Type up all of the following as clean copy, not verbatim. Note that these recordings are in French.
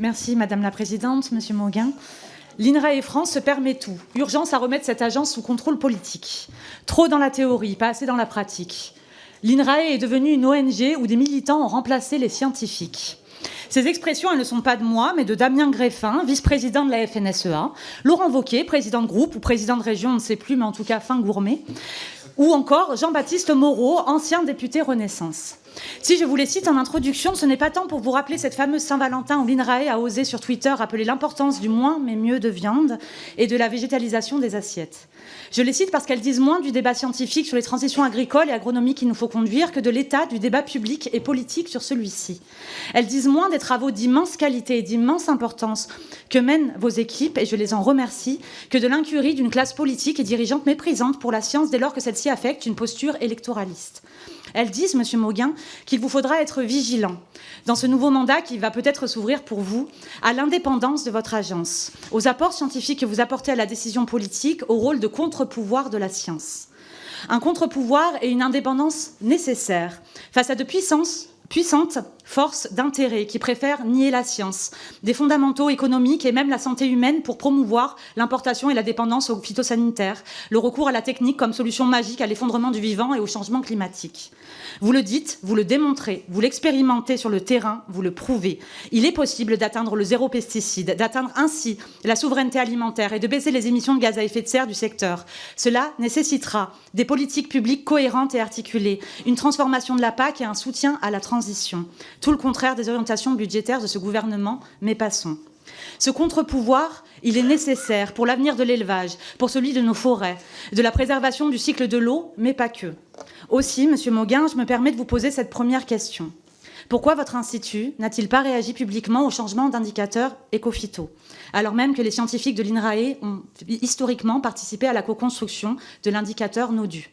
Merci Madame la Présidente, Monsieur Mauguin. L'INRAE France se permet tout. Urgence à remettre cette agence sous contrôle politique. Trop dans la théorie, pas assez dans la pratique. L'INRAE est devenue une ONG où des militants ont remplacé les scientifiques. Ces expressions, elles ne sont pas de moi, mais de Damien Greffin, vice-président de la FNSEA, Laurent Wauquiez, président de groupe ou président de région, on ne sait plus, mais en tout cas fin gourmet, ou encore Jean-Baptiste Moreau, ancien député Renaissance. Si je vous les cite en introduction, ce n'est pas tant pour vous rappeler cette fameuse Saint-Valentin où l'INRAE a osé sur Twitter rappeler l'importance du moins mais mieux de viande et de la végétalisation des assiettes. Je les cite parce qu'elles disent moins du débat scientifique sur les transitions agricoles et agronomiques qu'il nous faut conduire que de l'état du débat public et politique sur celui-ci. Elles disent moins des travaux d'immense qualité et d'immense importance que mènent vos équipes, et je les en remercie, que de l'incurie d'une classe politique et dirigeante méprisante pour la science dès lors que celle-ci affecte une posture électoraliste. Elles disent, Monsieur Mauguin, qu'il vous faudra être vigilant dans ce nouveau mandat qui va peut-être s'ouvrir pour vous à l'indépendance de votre agence, aux apports scientifiques que vous apportez à la décision politique, au rôle de contre-pouvoir de la science. Un contre-pouvoir et une indépendance nécessaires face à de puissantes forces d'intérêt qui préfèrent nier la science, des fondamentaux économiques et même la santé humaine pour promouvoir l'importation et la dépendance aux phytosanitaires, le recours à la technique comme solution magique à l'effondrement du vivant et au changement climatique. Vous le dites, vous le démontrez, vous l'expérimentez sur le terrain, vous le prouvez. Il est possible d'atteindre le zéro pesticide, d'atteindre ainsi la souveraineté alimentaire et de baisser les émissions de gaz à effet de serre du secteur. Cela nécessitera des politiques publiques cohérentes et articulées, une transformation de la PAC et un soutien à la transition. Tout le contraire des orientations budgétaires de ce gouvernement, mais passons. Ce contre-pouvoir, il est nécessaire pour l'avenir de l'élevage, pour celui de nos forêts, de la préservation du cycle de l'eau, mais pas que. Aussi, Monsieur Mauguin, je me permets de vous poser cette première question. Pourquoi votre institut n'a-t-il pas réagi publiquement au changement d'indicateurs éco-phyto, alors même que les scientifiques de l'INRAE ont historiquement participé à la co-construction de l'indicateur NODU?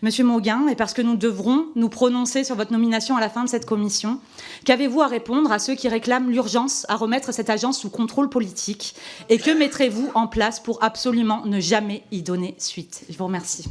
Monsieur Mauguin, et parce que nous devrons nous prononcer sur votre nomination à la fin de cette commission, qu'avez-vous à répondre à ceux qui réclament l'urgence à remettre cette agence sous contrôle politique et que mettrez-vous en place pour absolument ne jamais y donner suite? Je vous remercie.